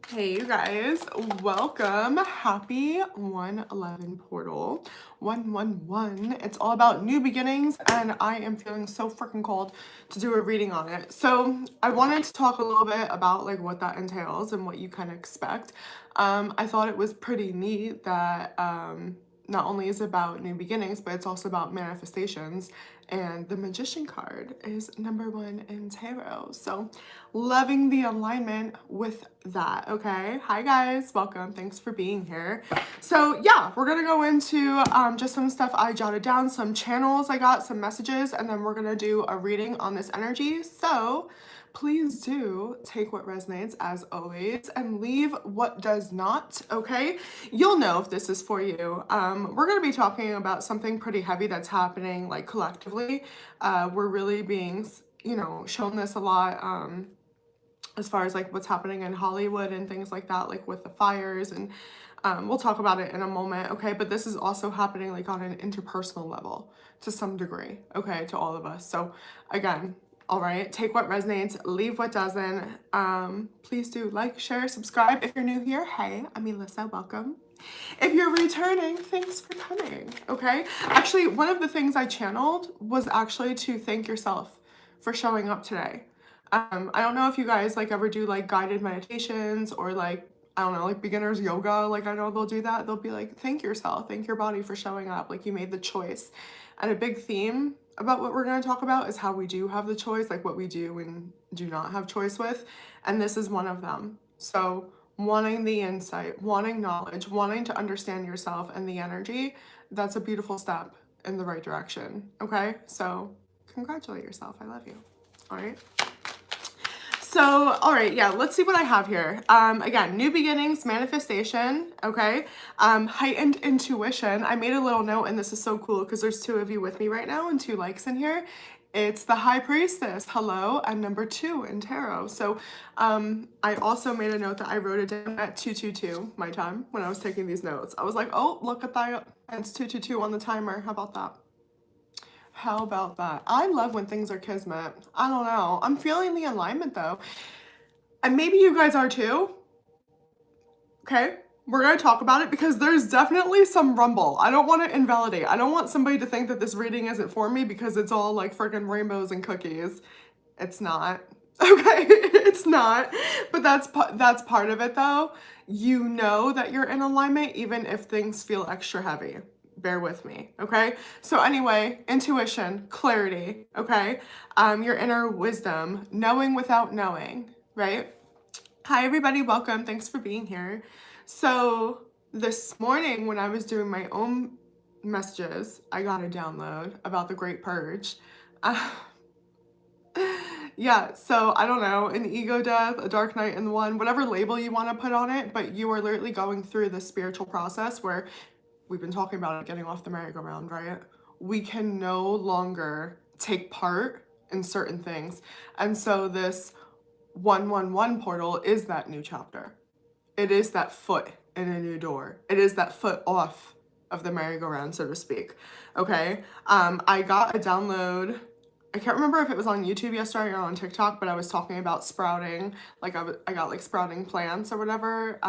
Hey you guys, welcome. Happy 111 portal 111. It's all about new beginnings and I am feeling so freaking called to do a reading on it. So I wanted to talk a little bit about like what that entails and what you kind of expect. I thought it was pretty neat that not only is it about new beginnings, but it's also about manifestations. And the Magician card is #1 in tarot. So loving the alignment with that, okay? Hi guys, welcome. Thanks for being here. So yeah, we're gonna go into just some stuff I jotted down, some channels I got, some messages, and then we're gonna do a reading on this energy. So please do take what resonates as always and leave what does not, okay? You'll know if this is for you. We're going to be talking about something pretty heavy that's happening like collectively. We're really being, shown this a lot as far as like what's happening in Hollywood and things like that, like with the fires and we'll talk about it in a moment, okay? But this is also happening like on an interpersonal level to some degree, okay, to all of us. So again, all right, take what resonates, leave what doesn't. Please do like, share, subscribe. If you're new here, hey, I'm Melissa, welcome. If you're returning, thanks for coming, okay? Actually, one of the things I channeled was actually to thank yourself for showing up today. I don't know if you guys like ever do like guided meditations or like, I don't know, like beginners yoga. Like I know they'll do that. They'll be like, thank yourself, thank your body for showing up. Like you made the choice. And a big theme about what we're going to talk about is how we do have the choice, like what we do and do not have choice with. And this is one of them. So wanting the insight, wanting knowledge, wanting to understand yourself and the energy, that's a beautiful step in the right direction. Okay. So congratulate yourself. I love you. All right. So, all right, yeah, let's see what I have here. Again, new beginnings, manifestation, okay? Heightened intuition. I made a little note, and this is so cool because there's 2 of you with me right now and 2 likes in here. It's the High Priestess, hello, and #2 in tarot. So I also made a note that I wrote it down at 222 my time when I was taking these notes. I was like, oh, look at that. It's 222 on the timer. How about that? How about that? I love when things are kismet. I don't know. I'm feeling the alignment though. And maybe you guys are too. Okay? We're going to talk about it because there's definitely some rumble. I don't want to invalidate. I don't want somebody to think that this reading isn't for me because it's all like freaking rainbows and cookies. It's not. Okay? It's not. But that's part of it though. You know that you're in alignment even if things feel extra heavy. Bear with me, okay? So anyway, intuition, clarity, okay? Your inner wisdom, knowing without knowing, right? Hi everybody, welcome. Thanks for being here. So this morning when I was doing my own messages, I got a download about the Great Purge. Yeah, so I don't know, an ego death, a dark night in the one, whatever label you want to put on it, but you are literally going through the spiritual process where we've been talking about it, getting off the merry-go-round, right? We can no longer take part in certain things. And so this 111 portal is that new chapter. It is that foot in a new door. It is that foot off of the merry-go-round, so to speak. Okay? I got a download. I can't remember if it was on YouTube yesterday or on TikTok, but I was talking about sprouting. Like I got like sprouting plants or whatever.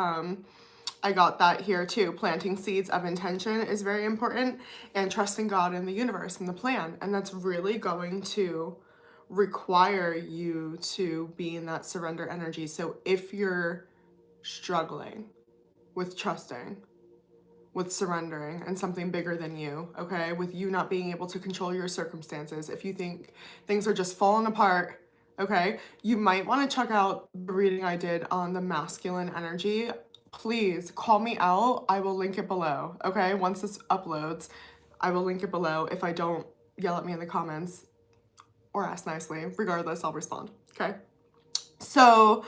I got that here too. Planting seeds of intention is very important, and trusting God and the universe and the plan. And that's really going to require you to be in that surrender energy. So if you're struggling with trusting, with surrendering and something bigger than you, okay, with you not being able to control your circumstances, if you think things are just falling apart, okay, you might want to check out the reading I did on the masculine energy. Please call me out. I will link it below, okay? Once this uploads, I will link it below. If I don't, yell at me in the comments or ask nicely. Regardless, I'll respond, okay? So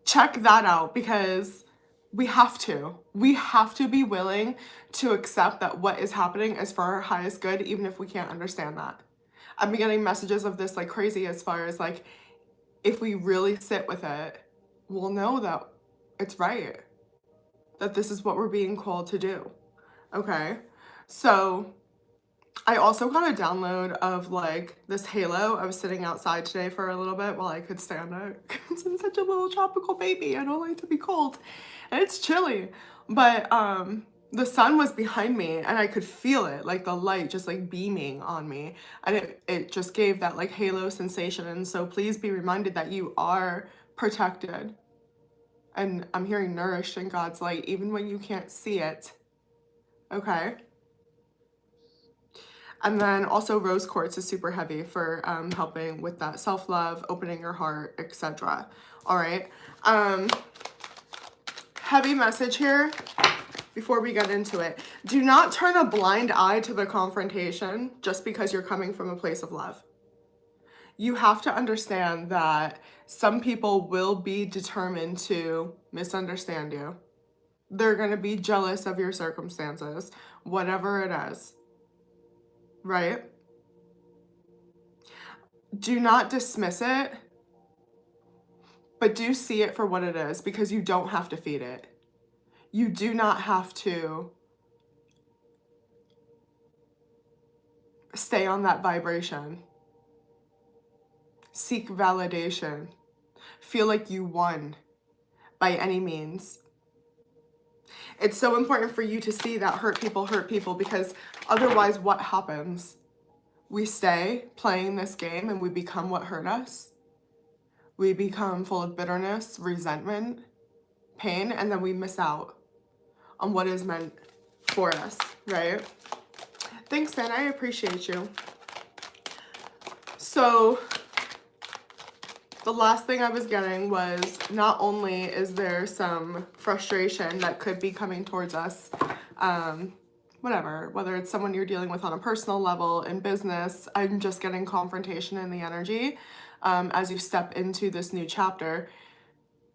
check that out because we have to be willing to accept that what is happening is for our highest good, even if we can't understand that. I'm getting messages of this like crazy as far as like, if we really sit with it, we'll know that it's right, that this is what we're being called to do, okay? So I also got a download of like this halo. I was sitting outside today for a little bit while I could stand it because I'm such a little tropical baby. I don't like to be cold. And it's chilly. But the sun was behind me and I could feel it, like the light just like beaming on me. And it just gave that like halo sensation. And so please be reminded that you are protected. And I'm hearing nourished in God's light, even when you can't see it. Okay? And then also rose quartz is super heavy for helping with that self-love, opening your heart, etc. All right. Heavy message here before we get into it. Do not turn a blind eye to the confrontation just because you're coming from a place of love. You have to understand that some people will be determined to misunderstand you. They're going to be jealous of your circumstances, whatever it is. Right? Do not dismiss it, but do see it for what it is, because you don't have to feed it. You do not have to stay on that vibration. Seek validation. Feel like you won by any means. It's so important for you to see that hurt people, because otherwise what happens? We stay playing this game and we become what hurt us. We become full of bitterness, resentment, pain, and then we miss out on what is meant for us, right? Thanks, Sam. I appreciate you. So the last thing I was getting was, not only is there some frustration that could be coming towards us, whether it's someone you're dealing with on a personal level, in business, I'm just getting confrontation in the energy as you step into this new chapter.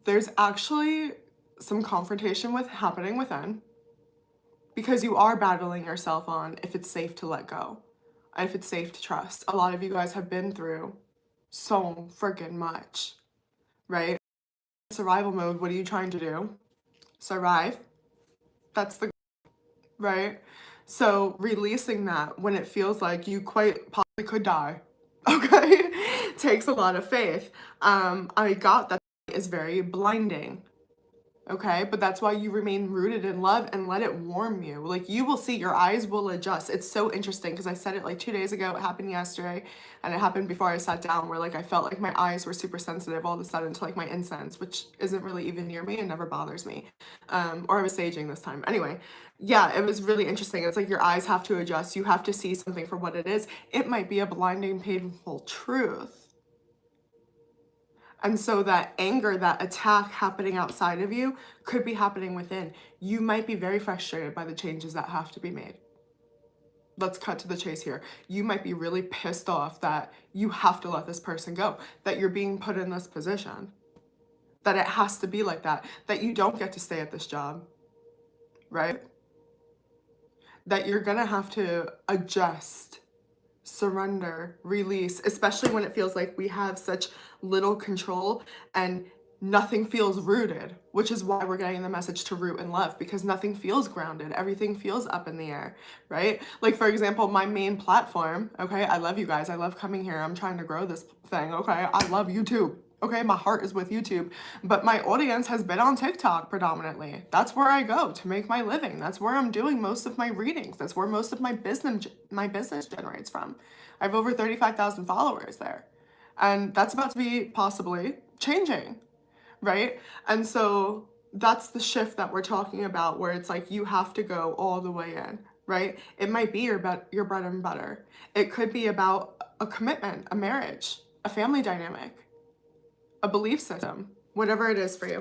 There's actually some confrontation happening within, because you are battling yourself on if it's safe to let go, and if it's safe to trust. A lot of you guys have been through so freaking much, right? Survival mode, what are you trying to do? Survive. That's the, right? So releasing that when it feels like you quite possibly could die, okay, takes a lot of faith. I got that is very blinding. Okay, but that's why you remain rooted in love and let it warm you. Like, you will see, your eyes will adjust. It's so interesting because I said it like 2 days ago. It happened yesterday, and it happened before I sat down, where like I felt like my eyes were super sensitive all of a sudden to like my incense, which isn't really even near me and never bothers me. Or I was saging this time. Anyway, yeah, it was really interesting. It's like your eyes have to adjust. You have to see something for what it is. It might be a blinding, painful truth. And so that anger, that attack happening outside of you could be happening within. You might be very frustrated by the changes that have to be made. Let's cut to the chase here. You might be really pissed off that you have to let this person go, that you're being put in this position, that it has to be like that you don't get to stay at this job, right? That you're gonna have to adjust, surrender, release, especially when it feels like we have such little control and nothing feels rooted, which is why we're getting the message to root in love, because nothing feels grounded. Everything feels up in the air, right? Like, for example, my main platform, okay, I love you guys. I love coming here. I'm trying to grow this thing, okay? I love YouTube. Okay, my heart is with YouTube, but my audience has been on TikTok predominantly. That's where I go to make my living. That's where I'm doing most of my readings. That's where most of my business generates from. I have over 35,000 followers there, and that's about to be possibly changing, right? And so that's the shift that we're talking about, where it's like you have to go all the way in, right? It might be your bread and butter. It could be about a commitment, a marriage, a family dynamic, a belief system, whatever it is for you.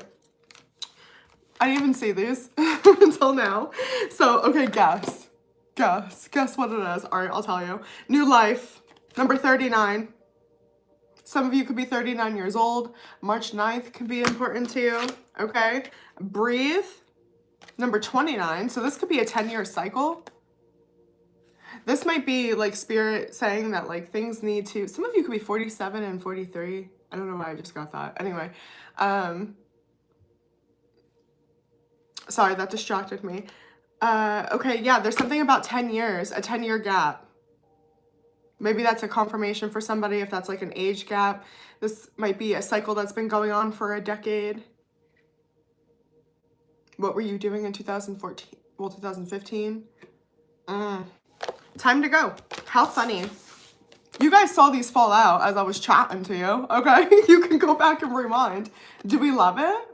I didn't even see these until now. So, okay, guess what it is. All right, I'll tell you. New life, number 39. Some of you could be 39 years old. March 9th could be important to you, okay? Breathe, number 29. So this could be a 10-year cycle. This might be like spirit saying that like things need to, some of you could be 47 and 43. I don't know why I just got that. Anyway, sorry, that distracted me. Okay, yeah, there's something about 10 years, a 10-year gap. Maybe that's a confirmation for somebody if that's like an age gap. This might be a cycle that's been going on for a decade. What were you doing in 2014? Well, 2015? Time to go. How funny. You guys saw these fall out as I was chatting to you, okay? You can go back and rewind. Do we love it?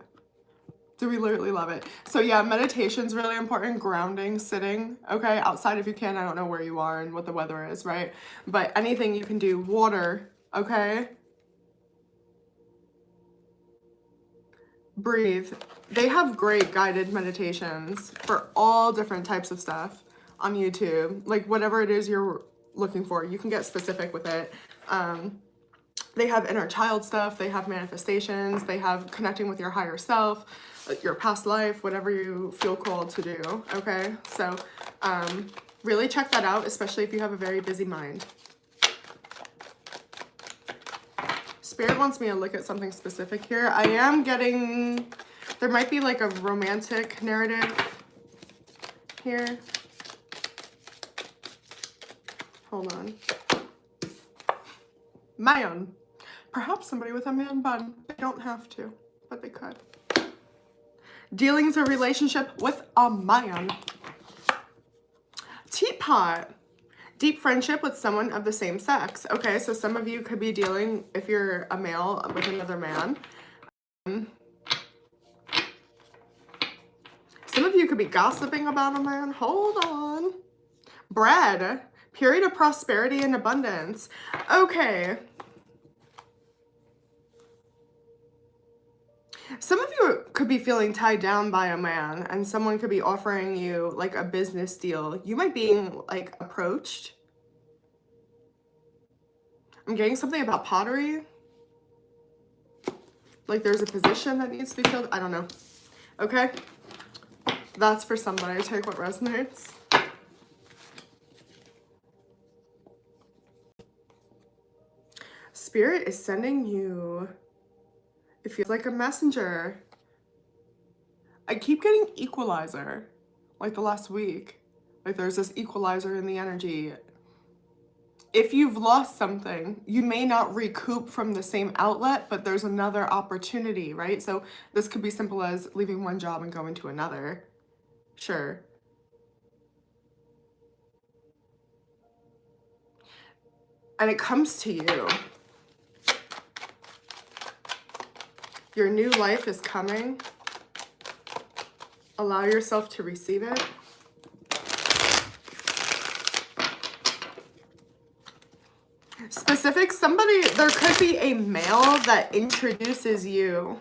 Do we literally love it? So yeah, meditation's really important. Grounding, sitting, okay? Outside if you can. I don't know where you are and what the weather is, right? But anything you can do. Water, okay? Breathe. They have great guided meditations for all different types of stuff on YouTube. Like whatever it is you're looking for, you can get specific with it. They have inner child stuff, they have manifestations, they have connecting with your higher self, your past life, whatever you feel called to do, okay? So really check that out, especially if you have a very busy mind. Spirit wants me to look at something specific here. I am getting, there might be like a romantic narrative here. Hold on. Man. Perhaps somebody with a man bun. They don't have to, but they could. Dealings or relationship with a man. Teapot. Deep friendship with someone of the same sex. Okay, so some of you could be dealing, if you're a male, with another man. Some of you could be gossiping about a man. Hold on. Bread. Period of prosperity and abundance. Okay. Some of you could be feeling tied down by a man and someone could be offering you like a business deal. You might be like approached. I'm getting something about pottery. Like there's a position that needs to be filled. I don't know. Okay. That's for somebody. Take what resonates. Spirit is sending you, it feels like a messenger. I keep getting equalizer, like the last week. Like there's this equalizer in the energy. If you've lost something, you may not recoup from the same outlet, but there's another opportunity, right? So this could be simple as leaving one job and going to another. Sure. And it comes to you. Your new life is coming. Allow yourself to receive it. Specific, somebody, there could be a male that introduces you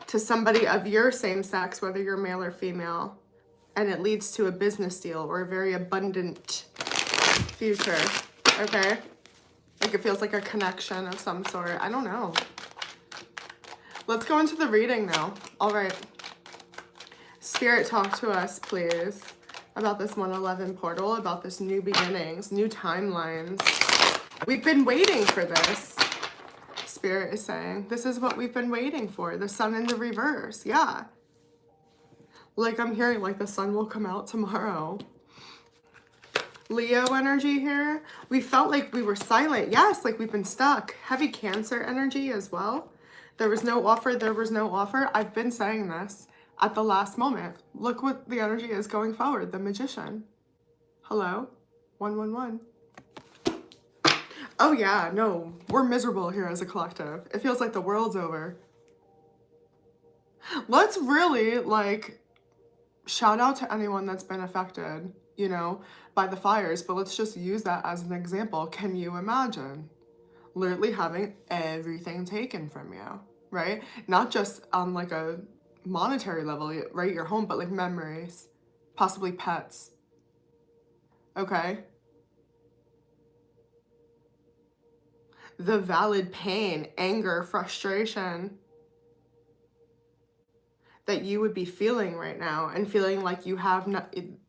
to somebody of your same sex, whether you're male or female, and it leads to a business deal or a very abundant future, okay? Like it feels like a connection of some sort. I don't know. Let's go into the reading now. All right. Spirit, talk to us, please, about this 111 portal, about this new beginnings, new timelines. We've been waiting for this. Spirit is saying, this is what we've been waiting for. The sun in the reverse. Yeah. Like I'm hearing like the sun will come out tomorrow. Leo energy here. We felt like we were silent. Yes, like we've been stuck. Heavy Cancer energy as well. There was no offer. There was no offer. I've been saying this at the last moment. Look what the energy is going forward. The Magician. Hello? 111. Oh yeah, no. We're miserable here as a collective. It feels like the world's over. Let's really like shout out to anyone that's been affected, you know, by the fires. But let's just use that as an example. Can you imagine? Literally having everything taken from you, right? Not just on like a monetary level, right? Your home, but like memories, possibly pets, okay? The valid pain, anger, frustration that you would be feeling right now and feeling like you have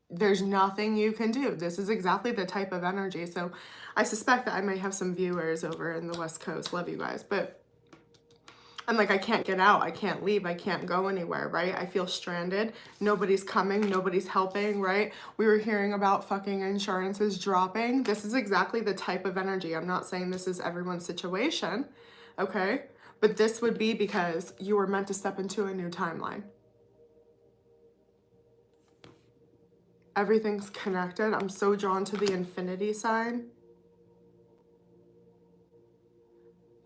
there's nothing you can do. This is exactly the type of energy. So I suspect that I may have some viewers over in the West Coast. Love you guys. But And like, I can't get out, I can't leave, I can't go anywhere, right? I feel stranded. Nobody's coming, nobody's helping, right? We were hearing about fucking insurances dropping. This is exactly the type of energy. I'm not saying this is everyone's situation, okay? But this would be because you were meant to step into a new timeline. Everything's connected. I'm so drawn to the infinity sign.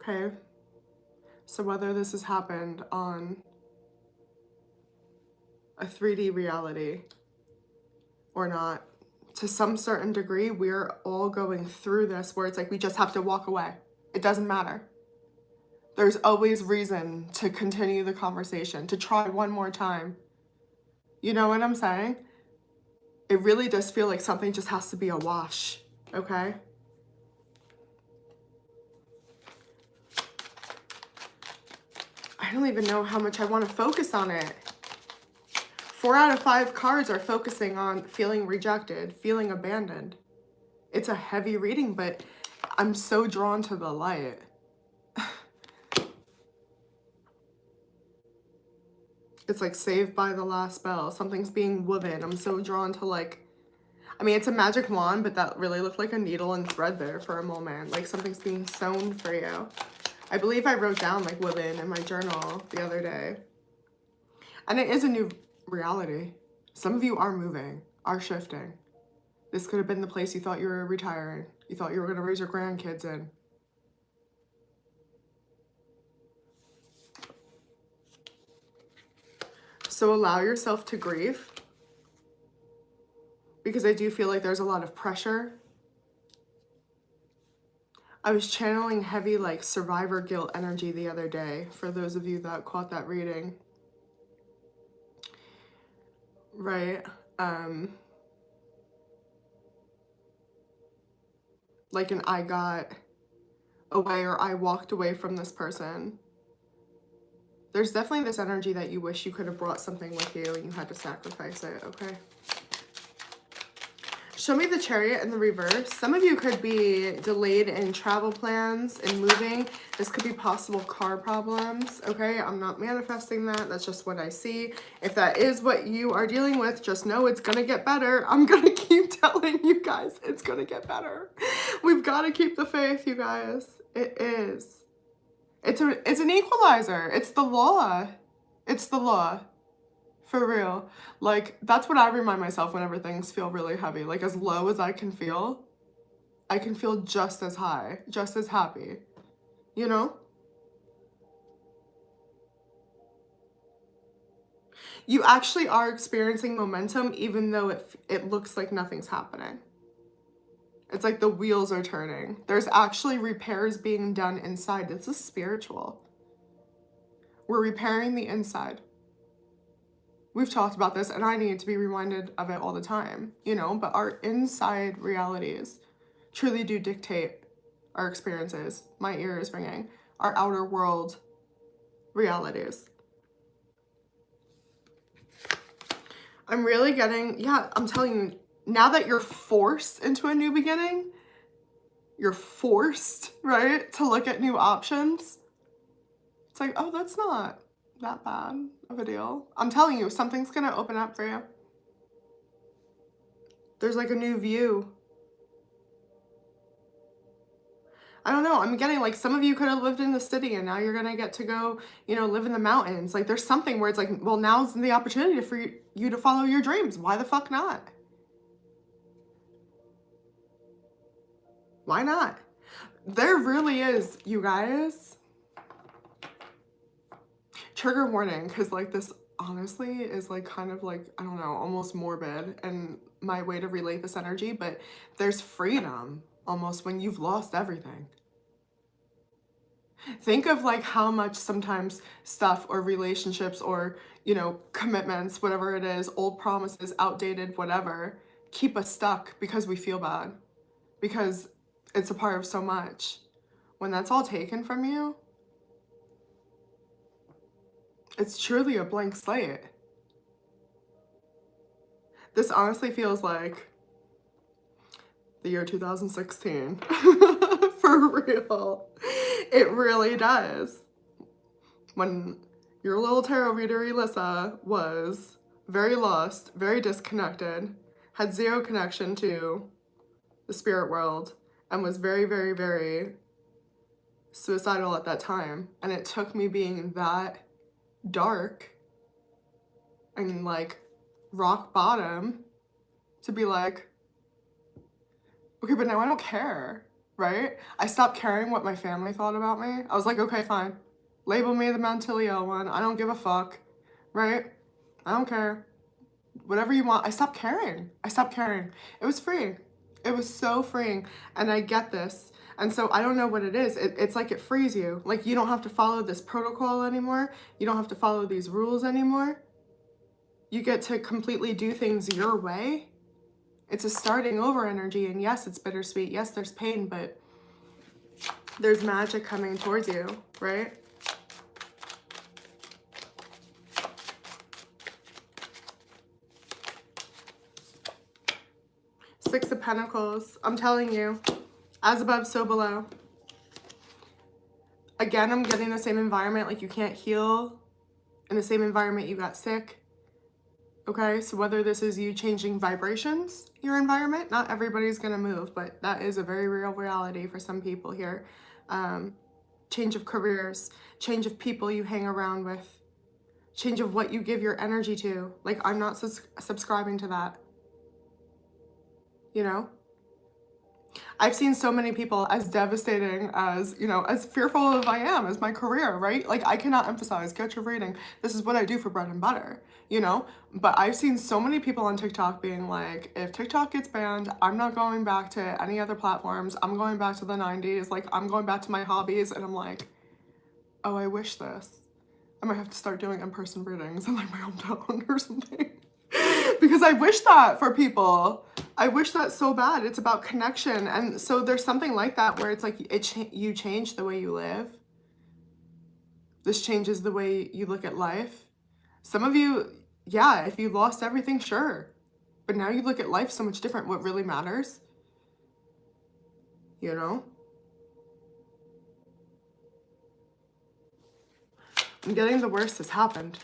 Okay. So whether this has happened on a 3D reality or not, to some certain degree, we're all going through this where it's like we just have to walk away. It doesn't matter. There's always reason to continue the conversation, to try one more time. You know what I'm saying? It really does feel like something just has to be a wash, okay? I don't even know how much I want to focus on it. 4 out of 5 cards are focusing on feeling rejected, feeling abandoned. It's a heavy reading, but I'm so drawn to the light. It's like saved by the last bell. Something's being woven. I'm so drawn to like, I mean, it's a magic wand, but that really looked like a needle and thread there for a moment. Like something's being sewn for you. I believe I wrote down like women in my journal the other day. And it is a new reality. Some of you are moving, are shifting. This could have been the place you thought you were retiring. You thought you were going to raise your grandkids in. So allow yourself to grieve, because I do feel like there's a lot of pressure. I was channeling heavy like survivor guilt energy the other day for those of you that caught that reading. Right? Like an I got away or I walked away from this person. There's definitely this energy that you wish you could have brought something with you and you had to sacrifice it, okay? Show me the Chariot in the reverse. Some of you could be delayed in travel plans and moving. This could be possible car problems, okay? I'm not manifesting that. That's just what I see. If that is what you are dealing with, just know it's gonna get better. I'm gonna keep telling you guys it's gonna get better. We've got to keep the faith, you guys. It is. It's an equalizer. It's the law. It's the law. For real. Like, that's what I remind myself whenever things feel really heavy. Like, as low as I can feel just as high, just as happy. You know? You actually are experiencing momentum even though it looks like nothing's happening. It's like the wheels are turning. There's actually repairs being done inside. This is spiritual. We're repairing the inside. We've talked about this, and I need to be reminded of it all the time, you know, but our inside realities truly do dictate our experiences. My ear is ringing. Our outer world realities. I'm really getting, yeah, I'm telling you, now that you're forced into a new beginning, you're forced, right, to look at new options. It's like, oh, that's not that bad of a deal. I'm telling you, something's gonna open up for you. There's like a new view. I don't know, I'm getting like some of you could have lived in the city and now you're gonna get to go, you know, live in the mountains. Like there's something where it's like, well, now's the opportunity for you to follow your dreams. Why the fuck not? Why not? There really is, you guys. Trigger warning, because like this honestly is like kind of like, I don't know, almost morbid and my way to relate this energy, but there's freedom almost when you've lost everything. Think of like how much sometimes stuff or relationships or, you know, commitments, whatever it is, old promises, outdated, whatever, keep us stuck because we feel bad, because it's a part of so much. When that's all taken from you, it's truly a blank slate. This honestly feels like the year 2016. For real. It really does. when your little tarot reader Elissa was very lost, very disconnected, had zero connection to the spirit world, and was very, very, very suicidal at that time. And it took me being that dark and like rock bottom to be like, okay, but now I don't care, right? I stopped caring what my family thought about me. I was like, okay, fine. Label me the mentally ill one. I don't give a fuck, right? I don't care. Whatever you want. I stopped caring. I stopped caring. It was free. It was so freeing. And I get this. And so I don't know what it is. It's like it frees you. Like you don't have to follow this protocol anymore. You don't have to follow these rules anymore. You get to completely do things your way. It's a starting over energy. And yes, it's bittersweet. Yes, there's pain, but there's magic coming towards you, right? Six of Pentacles. I'm telling you, as above, so below. Again, I'm getting the same environment. Like you can't heal in the same environment you got sick. Okay, so whether this is you changing vibrations, your environment, not everybody's gonna move, but that is a very real reality for some people here. Change of careers, change of people you hang around with, change of what you give your energy to. Like I'm not subscribing to that. You know? I've seen so many people, as devastating as, you know, as fearful as I am as my career, right? Like I cannot emphasize, get your reading. This is what I do for bread and butter, you know? But I've seen so many people on TikTok being like, if TikTok gets banned, I'm not going back to any other platforms. I'm going back to the 90s. Like I'm going back to my hobbies. And I'm like, oh, I wish this. I might have to start doing in-person readings in like my hometown or something. Because I wish that for people. I wish that so bad. It's about connection. And so there's something like that where it's like you change the way you live. This changes the way you look at life. Some of you, yeah, if you lost everything, sure. But now you look at life so much different. What really matters, you know? I'm getting the worst has happened.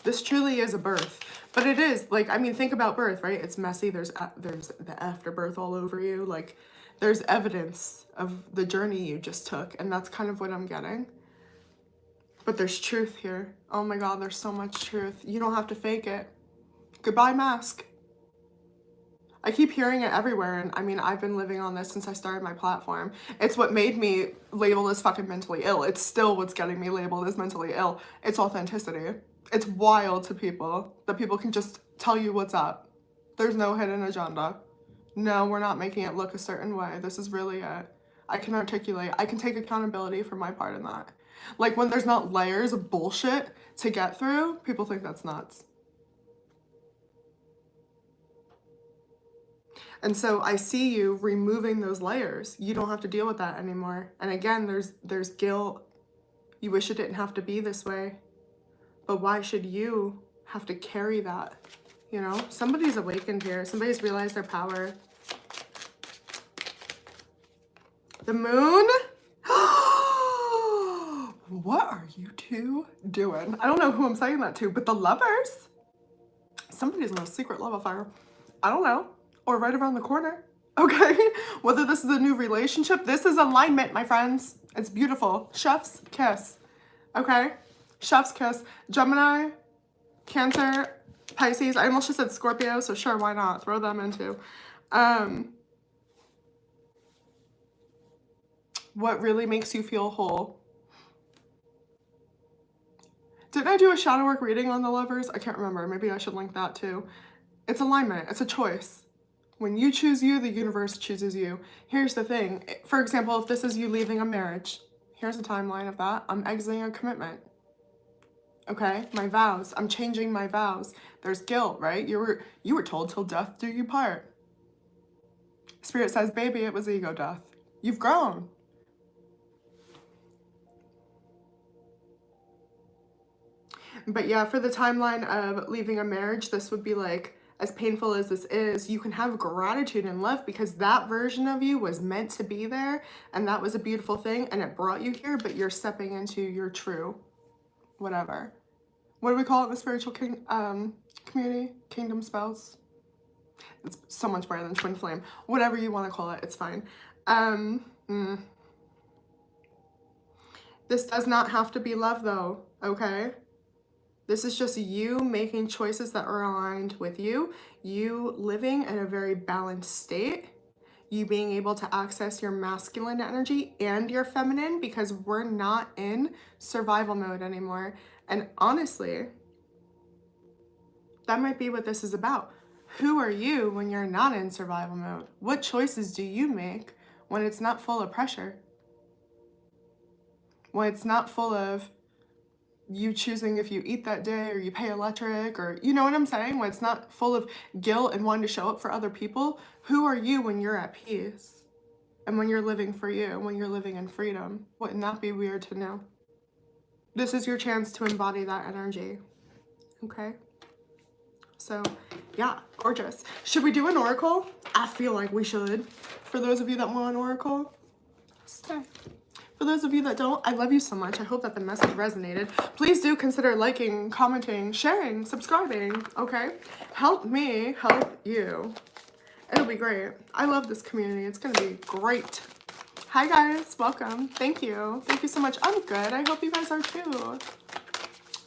This truly is a birth. But it is, like, I mean, think about birth, right? It's messy. There's the afterbirth all over you. Like, there's evidence of the journey you just took. And that's kind of what I'm getting. But there's truth here. Oh my God, there's so much truth. You don't have to fake it. Goodbye, mask. I keep hearing it everywhere. And I mean, I've been living on this since I started my platform. It's what made me labeled as fucking mentally ill. It's still what's getting me labeled as mentally ill. It's authenticity. It's wild to people that people can just tell you what's up. There's no hidden agenda. No, we're not making it look a certain way. This is really it. I can articulate. I can take accountability for my part in that. Like when there's not layers of bullshit to get through, people think that's nuts. And so I see you removing those layers. You don't have to deal with that anymore. And again, there's guilt. You wish it didn't have to be this way. But why should you have to carry that? You know, somebody's awakened here. Somebody's realized their power. The moon? What are you two doing? I don't know who I'm saying that to, but the lovers. Somebody's in a secret love affair. I don't know. Or right around the corner. Okay? Whether this is a new relationship, this is alignment, my friends. It's beautiful. Chef's kiss. Okay? Chef's kiss. Gemini, Cancer, Pisces. I almost just said Scorpio, so sure, why not? Throw them in too. What really makes you feel whole? Didn't I do a shadow work reading on the lovers? I can't remember. Maybe I should link that too. It's alignment. It's a choice. When you choose you, the universe chooses you. Here's the thing. For example, if this is you leaving a marriage, here's a timeline of that. I'm exiting a commitment. Okay, my vows. I'm changing my vows. There's guilt, right? You were told till death do you part. Spirit says, baby, it was ego death. You've grown. But yeah, for the timeline of leaving a marriage, this would be like, as painful as this is, you can have gratitude and love because that version of you was meant to be there and that was a beautiful thing and it brought you here, but you're stepping into your true. whatever. What do we call it in the spiritual community? Kingdom spells. It's so much better than twin flame. Whatever you want to call it, it's fine. This does not have to be love though, okay? This is just you making choices that are aligned with you, you living in a very balanced state, you being able to access your masculine energy and your feminine, because we're not in survival mode anymore. And honestly, that might be what this is about. Who are you when you're not in survival mode? What choices do you make when it's not full of pressure? When it's not full of you choosing if you eat that day or you pay electric, or you know what I'm saying? When it's not full of guilt and wanting to show up for other people. Who are you when you're at peace? And when you're living for you, when you're living in freedom? Wouldn't that be weird to know? This is your chance to embody that energy. Okay? So, yeah, gorgeous. Should we do an oracle? I feel like we should. For those of you that want an oracle, stay. For those of you that don't, I love you so much. I hope that the message resonated. Please do consider liking, commenting, sharing, subscribing, okay? Help me help you. It'll be great. I love this community. It's going to be great. Hi, guys. Welcome. Thank you. Thank you so much. I'm good. I hope you guys are too.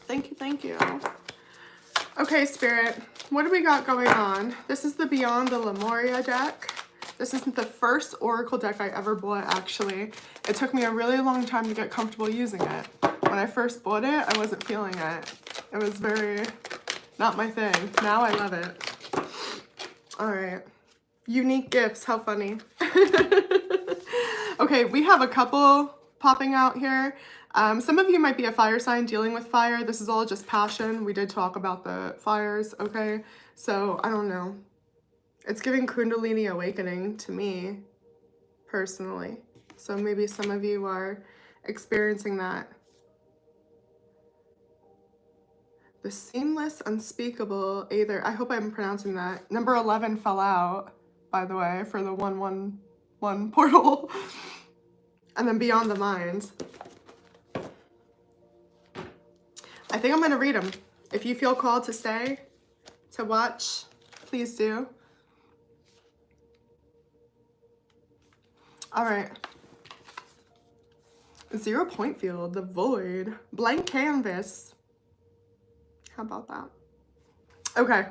Thank you. Thank you. Okay, Spirit. What do we got going on? This is the Beyond the Lemuria deck. This isn't the first oracle deck I ever bought, actually. It took me a really long time to get comfortable using it. When I first bought it, I wasn't feeling it. It was very not my thing. Now I love it. All right. Unique gifts. How funny. Okay, we have a couple popping out here. Some of you might be a fire sign dealing with fire. This is all just passion. We did talk about the fires, okay? So, I don't know. It's giving Kundalini awakening to me, personally. So maybe some of you are experiencing that. The seamless, unspeakable, either. I hope I'm pronouncing that. Number 11 fell out, by the way, for the 111 portal. And then Beyond the Mind. I think I'm going to read them. If you feel called to stay, to watch, please do. All right. 0 point field, the void, blank canvas. How about that? Okay.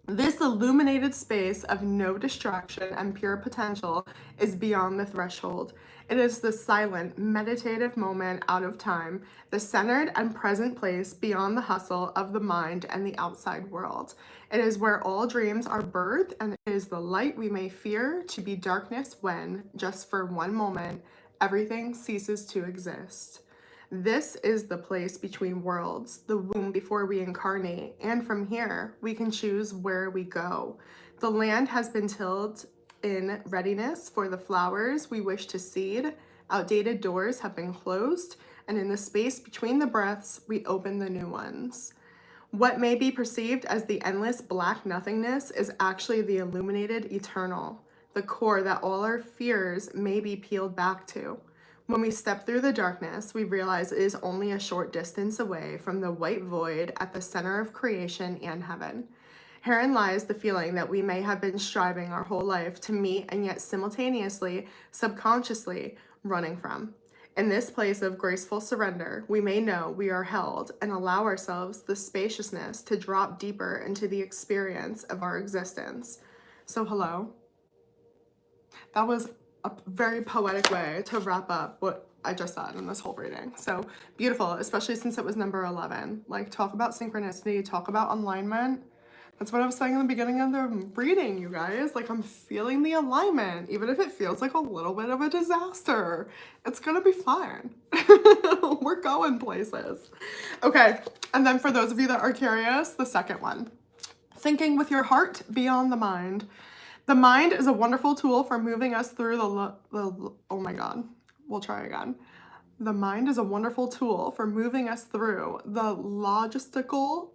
This illuminated space of no distraction and pure potential is beyond the threshold. It is the silent, meditative moment out of time, the centered and present place beyond the hustle of the mind and the outside world. It is where all dreams are birthed, and it is the light we may fear to be darkness when, just for one moment, everything ceases to exist. This is the place between worlds, the womb before we incarnate, and from here, we can choose where we go. The land has been tilled in readiness for the flowers we wish to seed. Outdated doors have been closed, and in the space between the breaths, we open the new ones. What may be perceived as the endless black nothingness is actually the illuminated eternal, the core that all our fears may be peeled back to. When we step through the darkness, we realize it is only a short distance away from the white void at the center of creation and heaven. Herein lies the feeling that we may have been striving our whole life to meet and yet simultaneously, subconsciously running from. In this place of graceful surrender, we may know we are held and allow ourselves the spaciousness to drop deeper into the experience of our existence. So hello. That was a very poetic way to wrap up what I just said in this whole reading. So beautiful, especially since it was number 11. Like, talk about synchronicity, talk about alignment. That's what I was saying in the beginning of the reading, you guys. Like, I'm feeling the alignment, even if it feels like a little bit of a disaster. It's gonna be fine. We're going places. Okay, and then for those of you that are curious, the second one. Thinking with your heart beyond the mind. The mind is a wonderful tool for moving us through oh my God, we'll try again. The mind is a wonderful tool for moving us through the logistical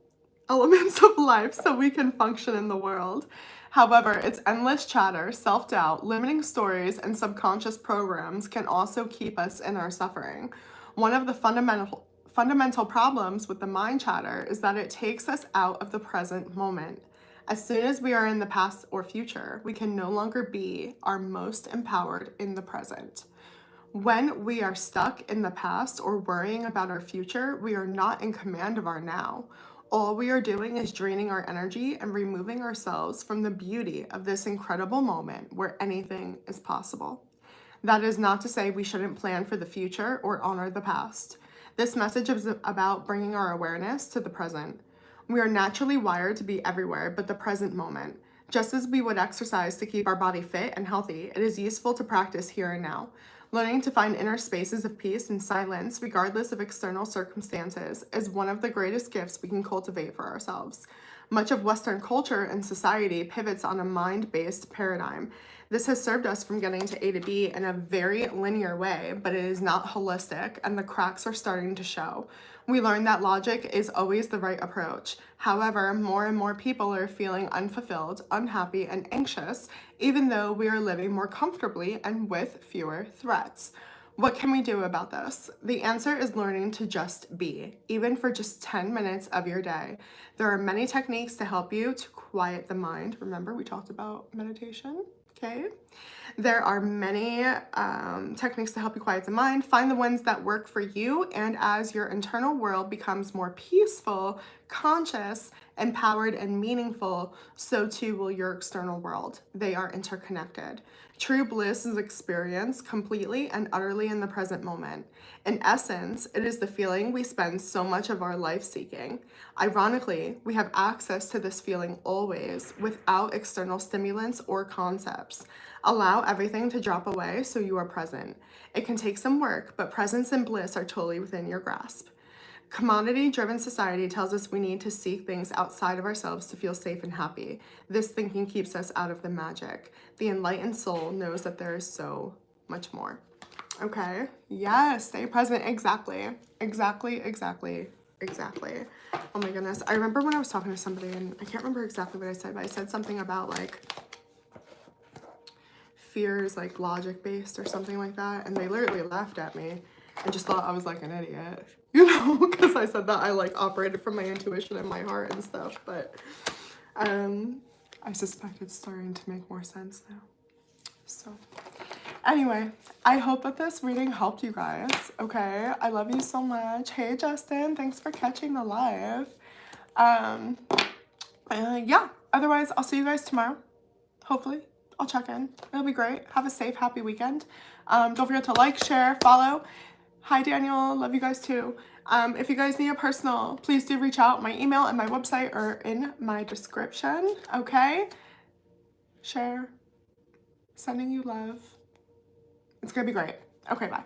elements of life so we can function in the world. However, its endless chatter, self-doubt, limiting stories, and subconscious programs can also keep us in our suffering. One of the fundamental problems with the mind chatter is that it takes us out of the present moment. As soon as we are in the past or future, we can no longer be our most empowered in the present. When we are stuck in the past or worrying about our future, we are not in command of our now. All we are doing is draining our energy and removing ourselves from the beauty of this incredible moment where anything is possible. That is not to say we shouldn't plan for the future or honor the past. This message is about bringing our awareness to the present. We are naturally wired to be everywhere but the present moment. Just as we would exercise to keep our body fit and healthy, it is useful to practice here and now. Learning to find inner spaces of peace and silence, regardless of external circumstances, is one of the greatest gifts we can cultivate for ourselves. Much of Western culture and society pivots on a mind-based paradigm. This has served us from getting to A to B in a very linear way, but it is not holistic, and the cracks are starting to show. We learned that logic is always the right approach. However, more and more people are feeling unfulfilled, unhappy, and anxious, even though we are living more comfortably and with fewer threats. What can we do about this? The answer is learning to just be, even for just 10 minutes of your day. There are many techniques to help you to quiet the mind. Remember, we talked about meditation, okay? There are many techniques to help you quiet the mind. Find the ones that work for you, and as your internal world becomes more peaceful, conscious, empowered, and meaningful, so too will your external world. They are interconnected. True bliss is experienced completely and utterly in the present moment. In essence, it is the feeling we spend so much of our life seeking. Ironically, we have access to this feeling always, without external stimulants or concepts. Allow everything to drop away so you are present. It can take some work, but presence and bliss are totally within your grasp. Commodity-driven society tells us we need to seek things outside of ourselves to feel safe and happy. This thinking keeps us out of the magic. The enlightened soul knows that there is so much more. Okay, yes, stay present, exactly. Oh my goodness, I remember when I was talking to somebody, and I can't remember exactly what I said, but I said something about like fear is like logic based or something like that, and they literally laughed at me and just thought I was like an idiot, you know, because I said that I like operated from my intuition and my heart and stuff, but I suspect it's starting to make more sense now. So anyway, I hope that this reading helped you guys, okay? I love you so much. Hey Justin, thanks for catching the live. Yeah, otherwise I'll see you guys tomorrow, hopefully. I'll check in. It'll be great. Have a safe, happy weekend. Don't forget to like, share, follow. Hi, Daniel. Love you guys too. If you guys need a personal, please do reach out. My email and my website are in my description. Okay? Share. Sending you love. It's going to be great. Okay, bye.